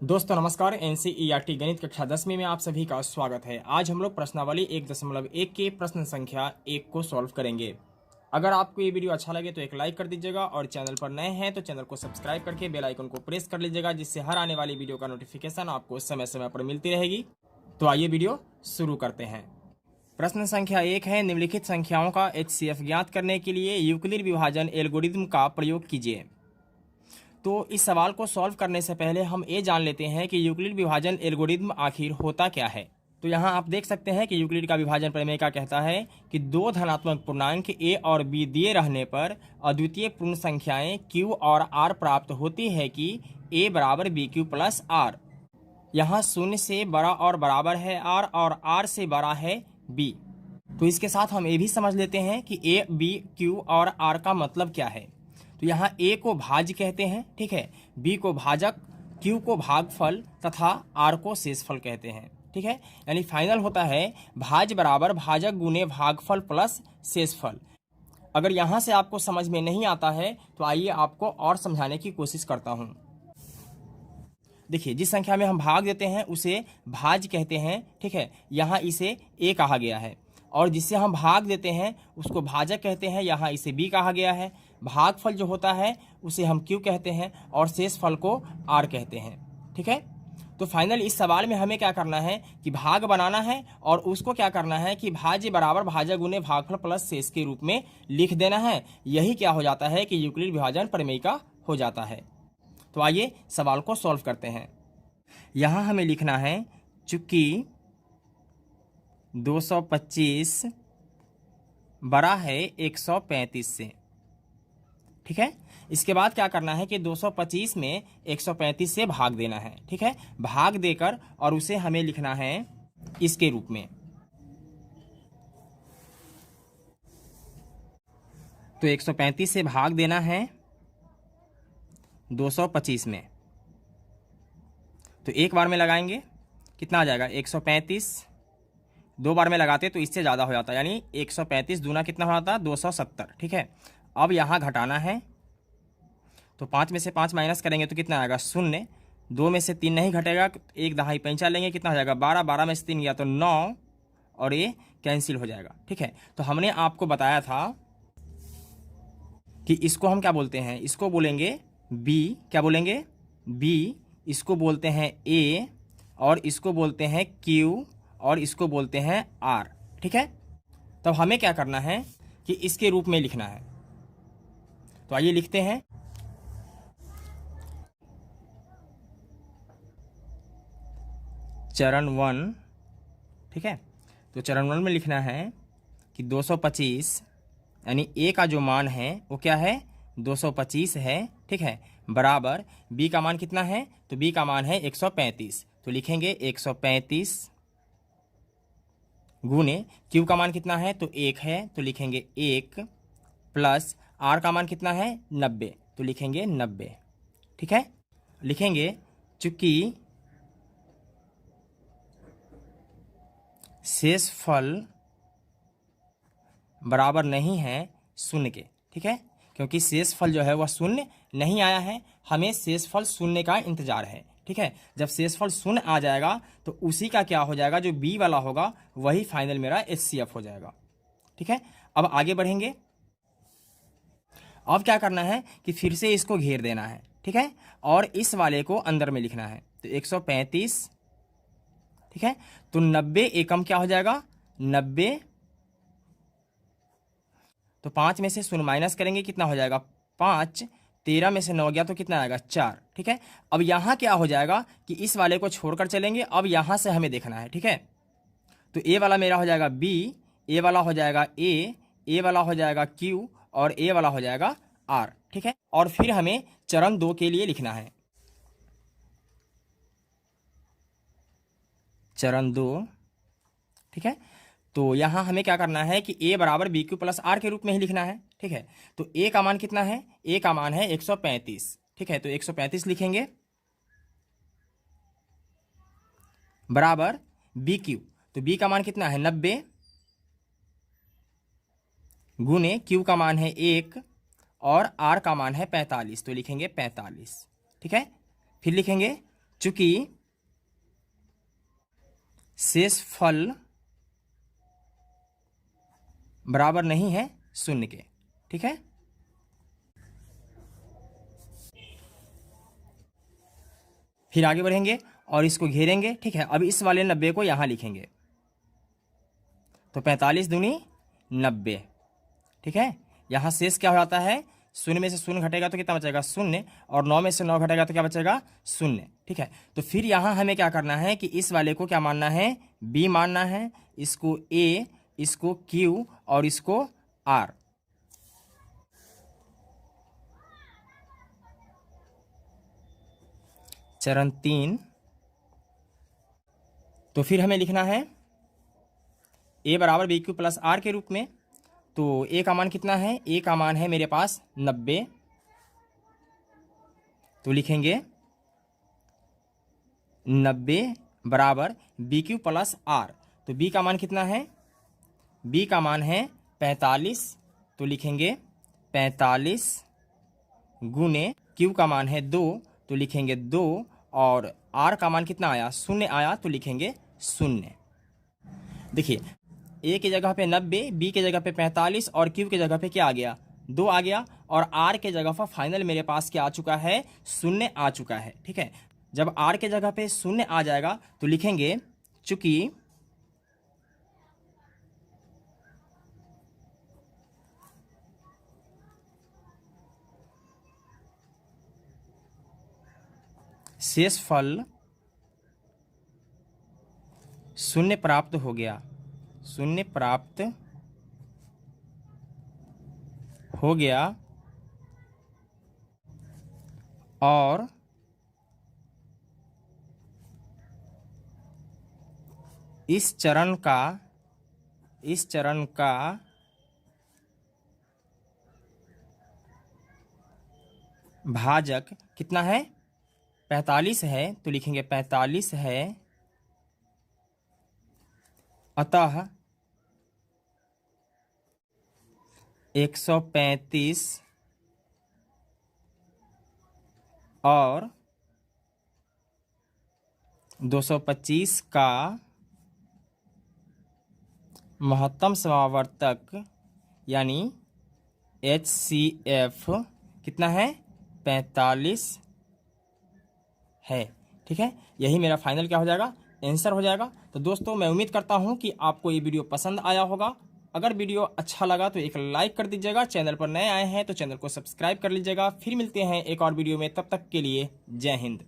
दोस्तों नमस्कार। एनसीईआरटी गणित कक्षा 10वीं में आप सभी का स्वागत है। आज हम लोग प्रश्नावली 1.1 के प्रश्न संख्या 1 को सॉल्व करेंगे। अगर आपको ये वीडियो अच्छा लगे तो एक लाइक कर दीजिएगा और चैनल पर नए हैं तो चैनल को सब्सक्राइब करके बेल आइकन को प्रेस कर लीजिएगा, जिससे हर आने वाली वीडियो का नोटिफिकेशन आपको समय समय पर मिलती रहेगी। तो आइए वीडियो शुरू करते हैं। प्रश्न संख्या 1 है, निम्नलिखित संख्याओं का HCF ज्ञात करने के लिए यूक्लिड विभाजन एल्गोरिथम का प्रयोग कीजिए। तो इस सवाल को सॉल्व करने से पहले हम ये जान लेते हैं कि यूक्लिड विभाजन एल्गोरिथम आखिर होता क्या है। तो यहाँ आप देख सकते हैं कि यूक्लिड का विभाजन प्रमेय क्या कहता है कि दो धनात्मक पूर्णांक a और b दिए रहने पर अद्वितीय पूर्ण संख्याएं q और r प्राप्त होती है कि a बराबर बी क्यू प्लस r। यहाँ शून्य से बड़ा और बराबर है r और r से बड़ा है b। तो इसके साथ हम ये भी समझ लेते हैं कि a, b, q और r का मतलब क्या है। तो यहाँ a को भाज्य कहते हैं, ठीक है, b को भाजक, q को भागफल तथा r को शेषफल कहते हैं, ठीक है। यानी फाइनल होता है भाज्य बराबर भाजक गुने भागफल प्लस शेषफल। अगर यहाँ से आपको समझ में नहीं आता है तो आइए आपको और समझाने की कोशिश करता हूँ। देखिए, जिस संख्या में हम भाग देते हैं उसे भाज्य कहते हैं, ठीक है। यहाँ इसे a कहा गया है और जिससे हम भाग देते हैं उसको भाजक कहते हैं, यहाँ इसे b कहा गया है। भागफल जो होता है उसे हम q कहते हैं और शेषफल को r कहते हैं, ठीक है। तो फाइनल इस सवाल में हमें क्या करना है कि भाग बनाना है और उसको क्या करना है कि भाज्य बराबर भाजक गुने भागफल प्लस शेष के रूप में लिख देना है। यही क्या हो जाता है कि यूक्लिड विभाजन प्रमेय का हो जाता है। तो आइए सवाल को सॉल्व करते हैं। यहाँ हमें लिखना है चूंकि 225 बड़ा है 135 से, ठीक है। इसके बाद क्या करना है कि 225 में 135 से भाग देना है, ठीक है। भाग देकर और उसे हमें लिखना है इसके रूप में। तो 135 से भाग देना है 225 में। तो एक बार में लगाएंगे कितना आ जाएगा 135, दो बार में लगाते तो इससे ज़्यादा हो जाता, यानी 135 दूना कितना हो जाता 270, ठीक है। अब यहाँ घटाना है तो 5 में से 5 माइनस करेंगे तो कितना आएगा 0। 2 में से 3 नहीं घटेगा, एक दहाई पैंचा लेंगे, कितना हो जाएगा 12। 12 में से 3 गया तो 9 और ये कैंसिल हो जाएगा, ठीक है। तो हमने आपको बताया था कि इसको हम क्या बोलते हैं, इसको बोलेंगे b। क्या बोलेंगे b। इसको बोलते हैं a और इसको बोलते हैं q और इसको बोलते हैं r, ठीक है। तब हमें क्या करना है कि इसके रूप में लिखना है। तो आइए लिखते हैं। चरण 1, ठीक है। तो चरण 1 में लिखना है कि 225 यानी a का जो मान है वो क्या है 225 है, ठीक है, बराबर b का मान कितना है तो b का मान है 135। तो लिखेंगे 135 गुने q का मान कितना है तो 1 है तो लिखेंगे 1 प्लस r का मान कितना है 90 तो लिखेंगे 90, ठीक है। लिखेंगे चूंकि शेषफल बराबर नहीं है शून्य के, ठीक है, क्योंकि शेषफल जो है वह शून्य नहीं आया है, हमें शेषफल शून्य का इंतजार है, ठीक है। जब शेषफल शून्य आ जाएगा तो उसी का क्या हो जाएगा, जो बी वाला होगा वही फाइनल मेरा HCF हो जाएगा, ठीक है। अब आगे बढ़ेंगे। अब क्या करना है कि फिर से इसको घेर देना है, ठीक है, और इस वाले को अंदर में लिखना है। तो 135, ठीक है। तो 90 एकम क्या हो जाएगा 90। तो 5 में से 0 माइनस करेंगे कितना हो जाएगा 5। 13 में से 9 गया तो कितना आएगा 4, ठीक है। अब यहाँ क्या हो जाएगा कि इस वाले को छोड़कर चलेंगे, अब यहाँ से हमें देखना है, ठीक है। तो a वाला मेरा हो जाएगा b, a वाला हो जाएगा a वाला हो जाएगा q और a वाला हो जाएगा r, ठीक है। और फिर हमें चरण 2 के लिए लिखना है। चरण 2, ठीक है। तो यहाँ हमें क्या करना है कि a बराबर बी क्यू प्लस आर के रूप में ही लिखना है, ठीक है। तो a का मान कितना है, a का मान है 135, ठीक है। तो 135 लिखेंगे बराबर बी क्यू। तो b का मान कितना है 90 गुने q का मान है 1 और r का मान है 45, तो लिखेंगे 45, ठीक है। फिर लिखेंगे चूंकि शेषफल बराबर नहीं है शून्य के। ठीक है, फिर आगे बढ़ेंगे और इसको घेरेंगे। ठीक है, अब इस वाले 90 को यहां लिखेंगे, तो 45 दूनी 90। ठीक है, यहां शेष क्या हो जाता है, शून्य में से शून्य घटेगा तो कितना बचेगा, शून्य, और 9 में से 9 घटेगा तो क्या बचेगा, शून्य। ठीक है, तो फिर यहां हमें क्या करना है कि इस वाले को क्या मानना है, बी मानना है, इसको ए, इसको क्यू और इसको आर। चरण 3, तो फिर हमें लिखना है ए बराबर बी क्यू प्लस आर के रूप में। तो ए का मान कितना है, ए का मान है मेरे पास 90, तो लिखेंगे 90 बराबर बी क्यू प्लस आर। तो बी का मान कितना है, बी का मान है 45, तो लिखेंगे 45 गुने क्यू का मान है 2, तो लिखेंगे 2, और आर का मान कितना आया, शून्य आया, तो लिखेंगे 0। देखिए, ए की जगह पे 90, बी की जगह पे 45 और क्यू की जगह पे क्या आ गया, 2 आ गया, और आर के जगह पर फाइनल मेरे पास क्या आ चुका है, 0 आ चुका है। ठीक है, जब आर के जगह पे 0 आ जाएगा तो लिखेंगे चूंकि शेषफल 0 प्राप्त हो गया, 0 प्राप्त हो गया, और इस चरण का भाजक कितना है, 45 है, तो लिखेंगे 45 है, अतः 135 और 225 का महत्तम समावर्तक यानी HCF कितना है, 45 है। ठीक है, यही मेरा फाइनल क्या हो जाएगा, आंसर हो जाएगा। तो दोस्तों, मैं उम्मीद करता हूं कि आपको ये वीडियो पसंद आया होगा। अगर वीडियो अच्छा लगा तो एक लाइक कर दीजिएगा, चैनल पर नए आए हैं तो चैनल को सब्सक्राइब कर लीजिएगा। फिर मिलते हैं एक और वीडियो में, तब तक के लिए जय हिंद।